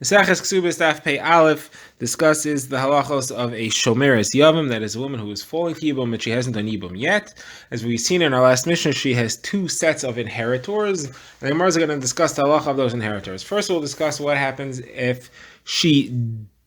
Kesubos Daf Pei Aleph discusses the halachos of a shomeres yavam, that is a woman who is falling to yibum but she hasn't done yibum yet. As we've seen in our last mission, she has two sets of inheritors, and the Gemara is going to discuss the halacha of those inheritors. First, we'll discuss what happens if she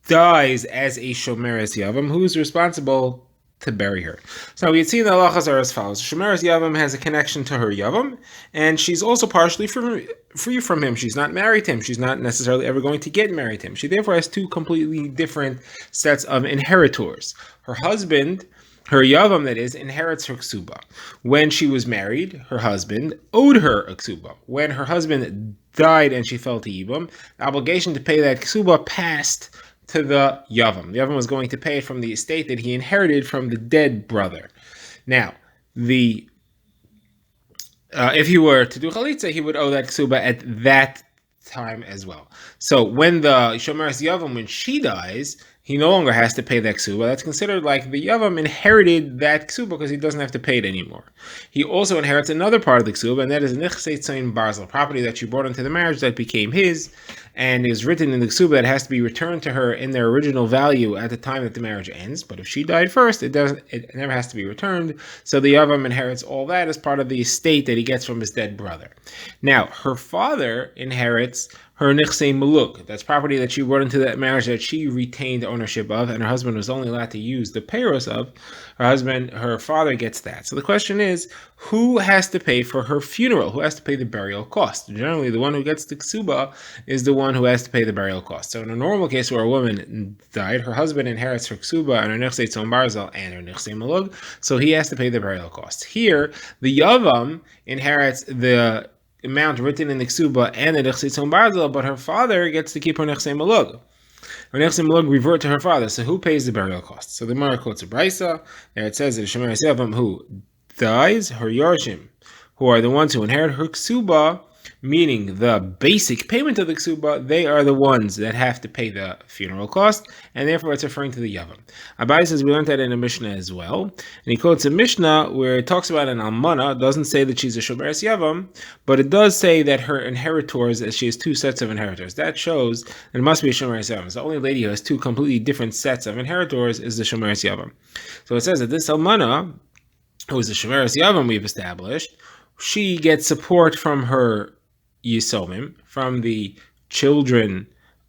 dies as a shomeres yavam. Who's responsible to bury her? So we had seen the halachas are as follows. Shomeres yavam has a connection to her yavam, and she's also partially free from him. She's not married to him. She's not necessarily ever going to get married to him. She therefore has two completely different sets of inheritors. Her husband, her yavam that is, inherits her ksuba. When she was married, her husband owed her a ksuba. When her husband died and she fell to yibum, the obligation to pay that ksuba passed to the yavam. The yavam was going to pay it from the estate that he inherited from the dead brother. Now, if he were to do chalitza, he would owe that ksuba at that time as well. So when the shomeres yavam, when she dies, he no longer has to pay that ksuba. That's considered like the yavam inherited that ksuba because he doesn't have to pay it anymore. He also inherits another part of the ksuba, and that is nichsei tzayin barzel, property that she brought into the marriage that became his, and is written in the ksuba that has to be returned to her in their original value at the time that the marriage ends. But if she died first, it never has to be returned. So the yavam inherits all that as part of the estate that he gets from his dead brother. Now, her father inherits her nichsei maluk. That's property that she brought into that marriage that she retained ownership of, and her husband was only allowed to use the peiros of. Her father gets that. So the question is, who has to pay for her funeral? Who has to pay the burial cost? Generally, the one who gets the ksuba is the one who has to pay the burial cost. So in a normal case where a woman died, her husband inherits her ksuba and her nichsei tzon barzel and her nichsei maluk, so he has to pay the burial cost. Here, the yavam inherits the amount written in the ksuba and the nichsei tzon barzel, but her father gets to keep her nichsei maluk. Her nichsei maluk revert to her father. So who pays the burial costs? So the Gemara quotes a brisa. There it says that shomeres yavam who dies, her yarshim, who are the ones who inherit her ksuba, meaning the basic payment of the ksuba, they are the ones that have to pay the funeral cost, and therefore it's referring to the yavam. Abai says we learned that in a Mishnah as well, and he quotes a Mishnah where it talks about an almana. It doesn't say that she's a shomeres yavam, but it does say that her inheritors, as she has two sets of inheritors. That shows that it must be a shomeres yavam. So the only lady who has two completely different sets of inheritors is the shomeres yavam. So it says that this almana, who is the shomeres yavam we've established, she gets support from her yisomim, from the children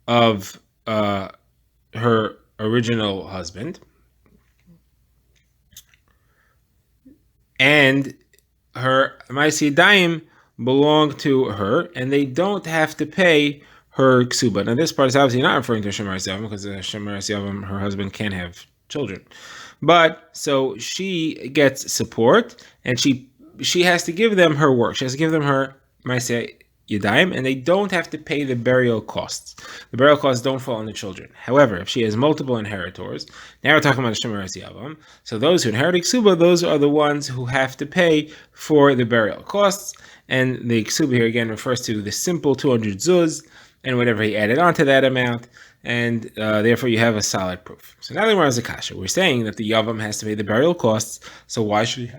of her original husband, and her ma'aseh belong to her, and they don't have to pay her ksuba. Now this part is obviously not referring to shomeres yavam, because the shomeres yavam, her husband, can't have children. But so she gets support, and she has to give them her work. She has to give them her ma'aseh yadayim, and they don't have to pay the burial costs. The burial costs don't fall on the children. However, if she has multiple inheritors, now we're talking about shomeres yavam. So those who inherit ksuba, those are the ones who have to pay for the burial costs. And the ksuba here again refers to the simple 200 zuz and whatever he added onto that amount. And therefore you have a solid proof. So now the Gemara is a kasha. We're saying that the yavam has to pay the burial costs. So why should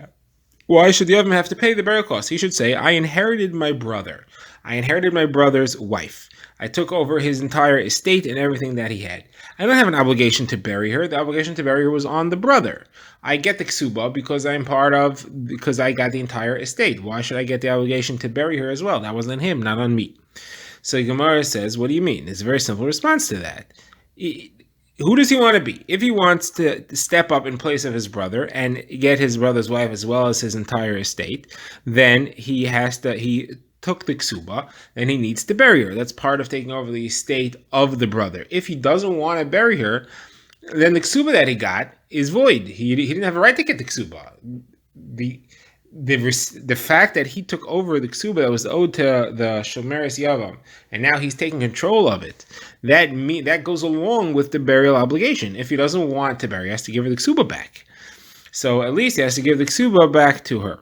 the yavam have to pay the burial costs? He should say, I inherited my brother. I inherited my brother's wife. I took over his entire estate and everything that he had. I don't have an obligation to bury her. The obligation to bury her was on the brother. I get the ksuba because because I got the entire estate. Why should I get the obligation to bury her as well? That was on him, not on me. So Gemara says, what do you mean? It's a very simple response to that. Who does he want to be? If he wants to step up in place of his brother and get his brother's wife as well as his entire estate, then he took the ksuba, then he needs to bury her. That's part of taking over the estate of the brother. If he doesn't want to bury her, then the ksuba that he got is void. He didn't have a right to get the ksuba. The fact that he took over the ksuba that was owed to the shomeres yavam, and now he's taking control of it, that goes along with the burial obligation. If he doesn't want to bury, he has to give her the ksuba back. So at least he has to give the ksuba back to her.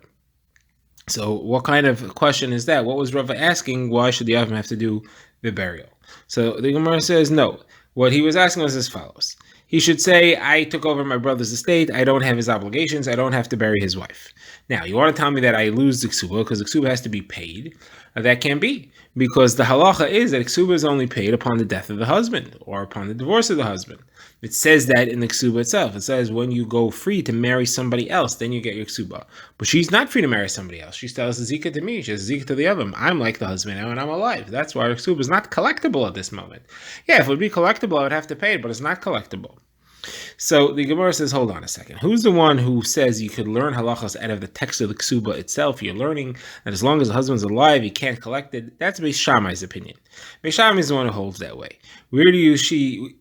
So what kind of question is that? What was Rava asking? Why should the yavam have to do the burial? So the Gemara says no. What he was asking was as follows. he should say, I took over my brother's estate, I don't have his obligations, I don't have to bury his wife. Now, you want to tell me that I lose the ksuba because the ksuba has to be paid? That can't be, because the halacha is that ksuba is only paid upon the death of the husband or upon the divorce of the husband. It says that in the ksuba itself. It says when you go free to marry somebody else, then you get your ksuba. But she's not free to marry somebody else. She tells zika to me. She says zika to the other. I'm like the husband now, and I'm alive. That's why her ksuba is not collectible at this moment. Yeah, if it would be collectible, I would have to pay it, but it's not collectible. So the Gemara says, hold on a second. Who's the one who says you could learn halachas out of the text of the ksuba itself? You're learning that as long as the husband's alive, he can't collect it. That's Beis Shammai's opinion. Beis Shammai is the one who holds that way. Where do you see?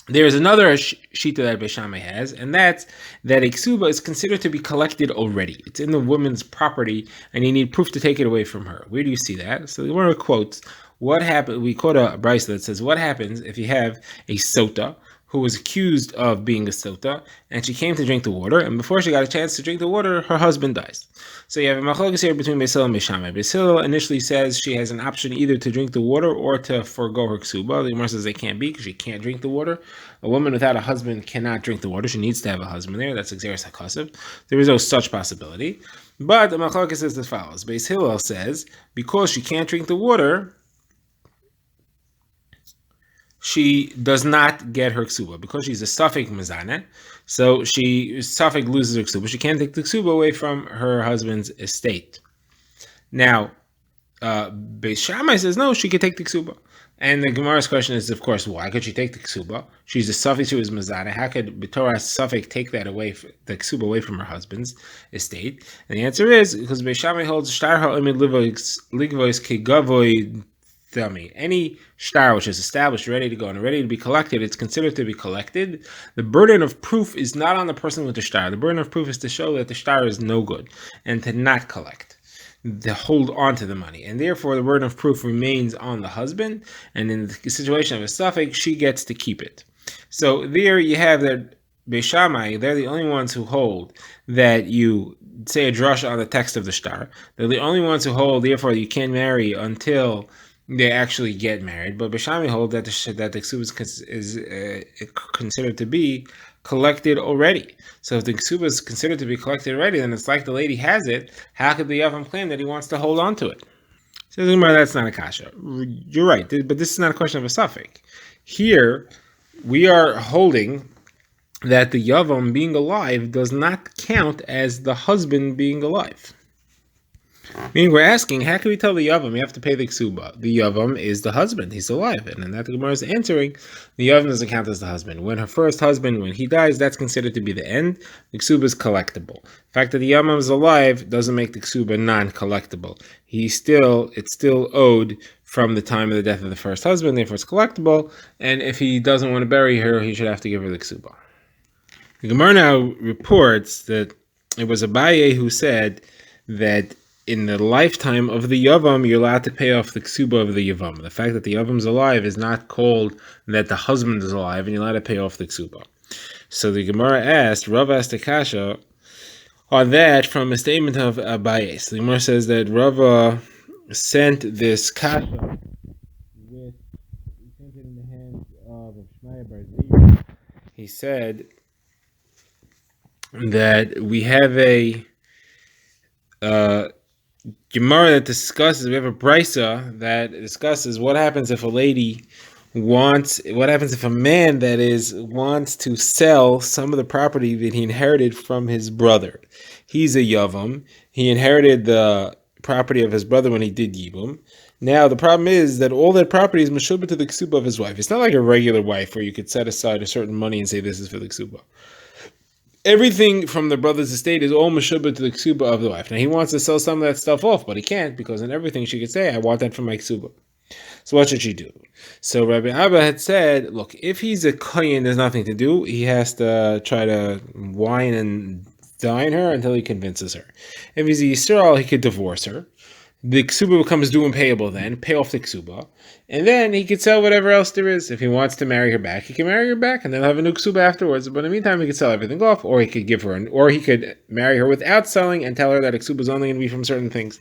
There's another shita that Beis Shammai has, and that's that a ksuba is considered to be collected already. It's in the woman's property, and you need proof to take it away from her. Where do you see that? So the Gemara quotes, what happened? We quote a brisa that says, what happens if you have a sota who was accused of being a sota, and she came to drink the water, and before she got a chance to drink the water, her husband dies. So you have a machlokes here between Beis Hillel and Beis Shammai. Beis Hillel initially says she has an option either to drink the water or to forego her ksuba. The Gemara says they can't be because she can't drink the water. A woman without a husband cannot drink the water. She needs to have a husband there. That's Xeris HaKasav. There is no such possibility. But the machlokes says as follows. Beis Hillel says because she can't drink the water, she does not get her ksuba because she's a suffik mezaneh. So she suffik loses her ksuba. She can't take the ksuba away from her husband's estate. Now, Beis Shammai says no, she could take the ksuba. And the Gemara's question is, of course, why could she take the ksuba? She's a suffik to his mezaneh. How could B'torah suffik take that away, the ksuba away from her husband's estate? And the answer is because Beis Shammai holds shtar ha'omid ligvois kegavoy. Any shtar which is established, ready to go, and ready to be collected, it's considered to be collected. The burden of proof is not on the person with the shtar. The burden of proof is to show that the shtar is no good and to not collect, to hold on to the money. And therefore, the burden of proof remains on the husband. And in the situation of a suffix, she gets to keep it. So there you have that Beis Shammai, they're the only ones who hold that you say a drush on the text of the shtar. They're the only ones who hold, therefore, you can't marry until they actually get married. But Beis Shammai hold that the ksuba is considered to be collected already. So if the ksuba is considered to be collected already, then it's like the lady has it. How could the yavam claim that he wants to hold on to it? So that's not a kasha. You're right, but this is not a question of a suffix. Here, we are holding that the yavam being alive does not count as the husband being alive. Meaning we're asking, how can we tell the yavam you have to pay the ksuba? The yavam is the husband; he's alive, and then that the Gemara is answering, the yavam doesn't count as the husband. When her first husband, when he dies, that's considered to be the end. The ksuba is collectible. The fact that the yavam is alive doesn't make the ksuba non-collectible. It's still owed from the time of the death of the first husband. Therefore, it's collectible. And if he doesn't want to bury her, he should have to give her the ksuba. The Gemara now reports that it was Abaye who said that in the lifetime of the yavam, you're allowed to pay off the ksuba of the yavam. The fact that the yavam is alive is not called that the husband is alive, and you're allowed to pay off the ksuba. So the Gemara asked, Rav asked the kasha on that from a statement of Abaye. So the Gemara says that Rava sent this kasha with, he sent it in the hands of Shmaya Bar Zera. He said that we have a Gemara that discusses, we have a brisa that discusses what happens if a man wants to sell some of the property that he inherited from his brother. He's a yavam. He inherited the property of his brother when he did yibum. Now the problem is that all that property is meshubah to the ksuba of his wife. It's not like a regular wife where you could set aside a certain money and say this is for the ksuba. Everything from the brother's estate is all meshubah to the ksuba of the wife. Now he wants to sell some of that stuff off, but he can't because in everything she could say, I want that for my ksuba. So what should she do? So Rabbi Abba had said, look, if he's a kohen, there's nothing to do. He has to try to wine and dine her until he convinces her. If he's a Yisrael, he could divorce her. The ksuba becomes due and payable then, pay off the ksuba, and then he could sell whatever else there is. If he wants to marry her back, he can marry her back, and they'll have a new ksuba afterwards. But in the meantime, he could sell everything off, or he could give her, or he could marry her without selling and tell her that a ksuba is only going to be from certain things.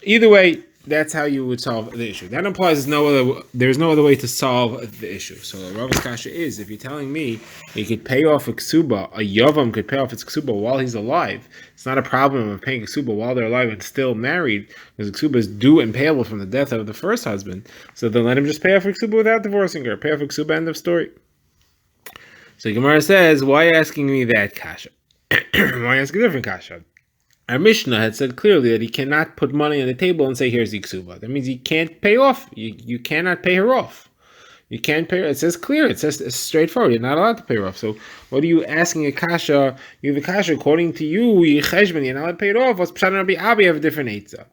Either way, that's how you would solve the issue. That implies there's no other way to solve the issue. So Rav's kasha is, if you're telling me you could pay off a ksuba, a yavam could pay off its ksuba while he's alive. It's not a problem of paying a ksuba while they're alive and still married, because the ksuba is due and payable from the death of the first husband. So then let him just pay off a ksuba without divorcing her. Pay off a ksuba, end of story. So Gemara says, why asking me that kasha? Why ask a different kasha? Our Mishnah had said clearly that he cannot put money on the table and say, here's the ksuba. That means he can't pay off. You cannot pay her off. You can't pay her. It says clear. It says it's straightforward. You're not allowed to pay her off. So what are you asking a kasha? You have a kasha. According to you, you're not allowed to pay it off. What's Pshat Rabbi Abba? You have a different eitzah.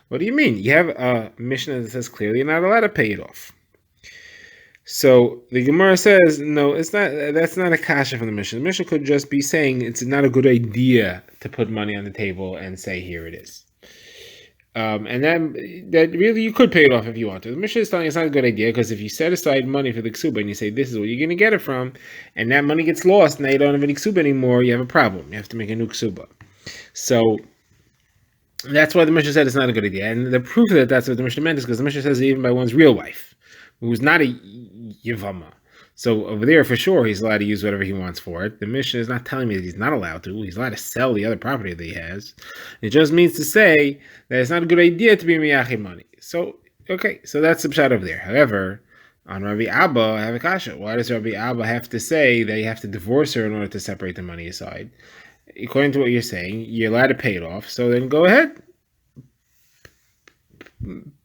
What do you mean? You have a Mishnah that says clearly you're not allowed to pay it off. So the Gemara says, no, it's not. That's not a kasha from the Mishnah. The Mishnah could just be saying it's not a good idea to put money on the table and say, here it is. And that really you could pay it off if you want to. The Mishnah is telling it's not a good idea, because if you set aside money for the ksuba and you say this is where you're going to get it from, and that money gets lost and now you don't have any ksuba anymore, you have a problem. You have to make a new ksuba. So that's why the Mishnah said it's not a good idea. And the proof that that's what the Mishnah meant is because the Mishnah says even by one's real wife, who's not a yivama. So over there, for sure, he's allowed to use whatever he wants for it. The Mishnah is not telling me that he's not allowed to. He's allowed to sell the other property that he has. It just means to say that it's not a good idea to be miyachid money. So, okay, so that's the pshat over there. However, on Rabbi Abba, I have a kasha. Why does Rabbi Abba have to say that you have to divorce her in order to separate the money aside? According to what you're saying, you're allowed to pay it off. So then go ahead.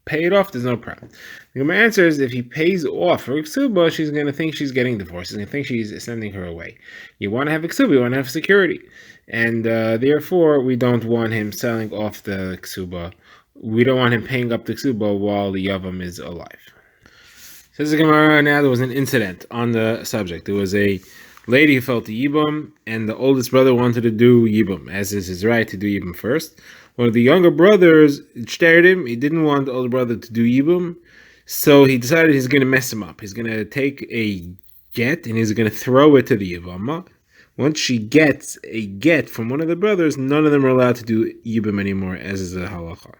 Pay it off, there's no problem. The Gemara answers, if he pays off her ksuba, she's going to think she's getting divorced. She's going to think she's sending her away. You want to have ksuba, you want to have security. And therefore, we don't want him selling off the ksuba. We don't want him paying up the ksuba while the yavam is alive. Says the Gemara, now there was an incident on the subject. There was a lady who fell to yibum, and the oldest brother wanted to do yibum, as is his right to do yibum first. One of the younger brothers stared him. He didn't want the older brother to do yibum, so he decided he's going to mess him up. He's going to take a get and he's going to throw it to the yibama. Once she gets a get from one of the brothers, none of them are allowed to do yibum anymore, as is the halacha.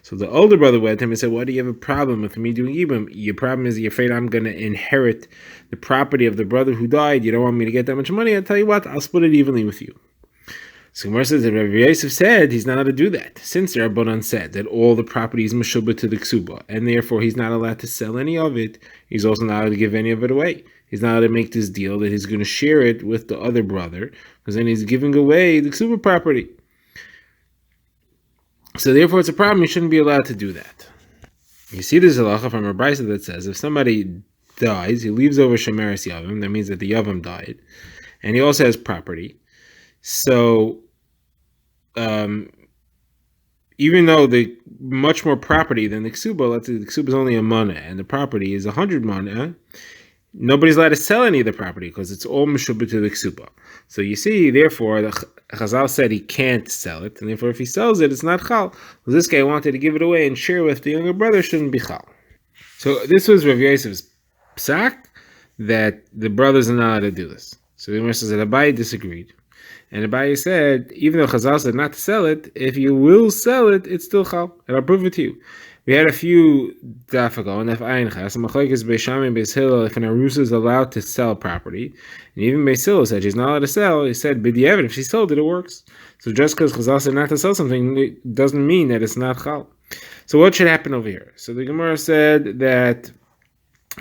So the older brother went to him and said, why do you have a problem with me doing yibum? Your problem is you're afraid I'm going to inherit the property of the brother who died. You don't want me to get that much money. I'll tell you what, I'll split it evenly with you. So Gemara says that Rabbi Yosef said he's not allowed to do that, since the Rabbanan said that all the property is meshubah to the ksuba, and therefore he's not allowed to sell any of it. He's also not allowed to give any of it away. He's not allowed to make this deal that he's going to share it with the other brother, because then he's giving away the ksuba property. So therefore it's a problem. He shouldn't be allowed to do that. You see this halacha from a brisa that says if somebody dies, he leaves over shemeres yavam. That means that the yavam died, and he also has property. So, even though the much more property than the ksuba, let's say the ksuba is only a mana and the property is 100 mana, nobody's allowed to sell any of the property because it's all meshubah to the ksuba. So you see, therefore, the Chazal said he can't sell it, and therefore if he sells it, it's not chal. Well, this guy wanted to give it away and share with the younger brother, shouldn't be chal. So this was Rav Yosef's psak, that the brothers are not allowed to do this. So the Gemara says that Abaye disagreed. And Abaye said, even though Chazal said not to sell it, if you will sell it, it's still chal. And I'll prove it to you. We had a few daf ago, and if machlokes Beis Shammai and Beis Hillel, if an arusa is allowed to sell property, and even Beis Hillel said she's not allowed to sell, he said, b'diavad, if she sold it, it works. So just because Chazal said not to sell something, it doesn't mean that it's not chal. So what should happen over here? So the Gemara said that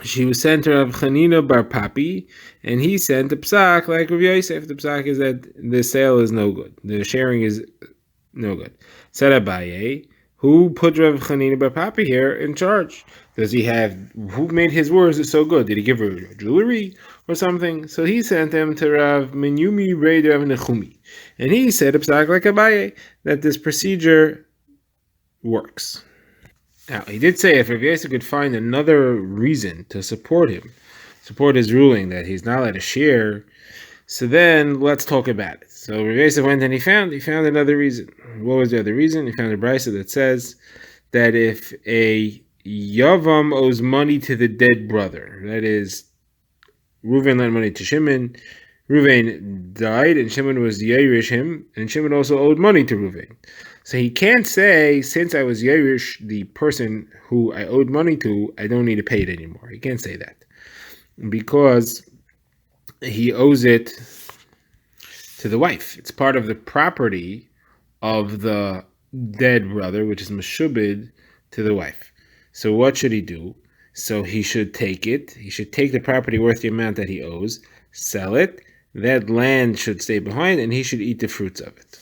she was sent to Rav Chanina bar Papi, and he sent a psak like Rav Yosef. The psak is that the sale is no good. The sharing is no good. Said Abaye, who put Rav Chanina bar Papi here in charge? Does he have, who made his words so good? Did he give her jewelry or something? So he sent him to Rav Menyumi Rei Rav Nechumi. And he said a psak like Abaye, that this procedure works. Now, he did say if Rav Yosef could find another reason to support him, support his ruling that he's not allowed to share, so then let's talk about it. So Rav Yosef went and he found another reason. What was the other reason? He found a brisa that says that if a yavam owes money to the dead brother, that is, Reuven lent money to Shimon, Reuven died, and Shimon was Yerush him, and Shimon also owed money to Reuven. So he can't say, since I was Yerush, the person who I owed money to, I don't need to pay it anymore. He can't say that because he owes it to the wife. It's part of the property of the dead brother, which is Meshubid, to the wife. So what should he do? So he should take it. He should take the property worth the amount that he owes, sell it. That land should stay behind, and he should eat the fruits of it.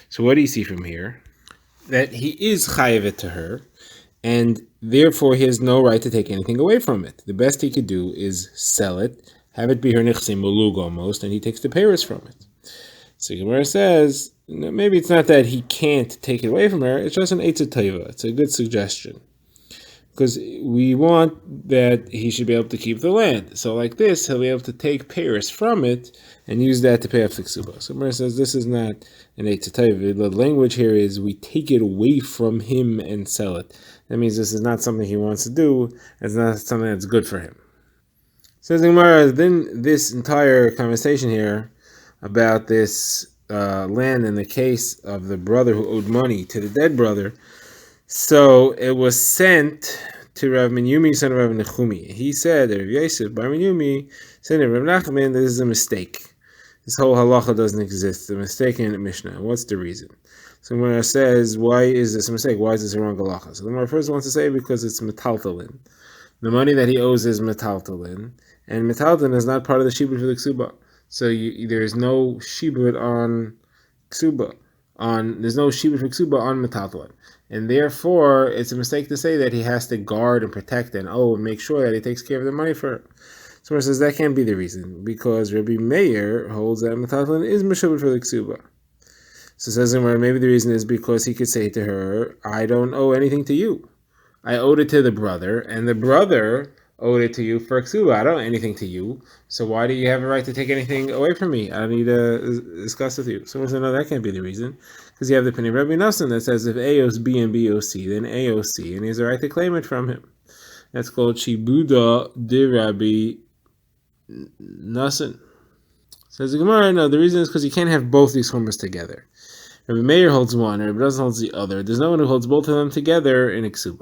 So what do you see from here? That he is chayav to her, and therefore he has no right to take anything away from it. The best he could do is sell it, have it be her nichsim mulug almost, and he takes the payers from it. So Gemara says, maybe it's not that he can't take it away from her, it's just an eitzah tova. It's a good suggestion. Because we want that he should be able to keep the land. So like this, he'll be able to take payers from it and use that to pay off the Kesubos. So Gemara says this is not an eitzah tova. The language here is we take it away from him and sell it. That means this is not something he wants to do. It's not something that's good for him. Says Gemara, then this entire conversation here about this land in the case of the brother who owed money to the dead brother. So it was sent to Rav Menyumi, son of Rav Nechumi. He said that Rav Yosef Bar Menyumi said to Rav Nachman, this is a mistake. This whole halacha doesn't exist. It's a mistake in the Mishnah. What's the reason? So Gemara says, why is this a mistake? Why is this a wrong halacha? So the Gemara first wants to say because it's metaltalin. The money that he owes is metaltalin, and metaltalin is not part of the shibud for the ksuba. So there is no shibud on ksuba. There's no shibud for ksuba on metaltalin, and therefore it's a mistake to say that he has to guard and protect and make sure that he takes care of the money for it. So it says that can't be the reason because Rabbi Meir holds that metaltalin is meshubud for the ksuba. So it says maybe the reason is because he could say to her, I don't owe anything to you. I owed it to the brother, and the brother owed it to you for ksuba. I don't owe anything to you, so why do you have a right to take anything away from me? I don't need to discuss with you. Someone said, no, that can't be the reason, because you have the opinion of Rabbi Nassan that says if A owes B and B owes C, then A owes C, and he has a right to claim it from him. That's called Shibuda de Rabbi Nassan. Says the Gemara, no, the reason is because you can't have both these chumras together. Rabbi Meir holds one, Rabbi Nassan holds the other. There's no one who holds both of them together in a ksuba.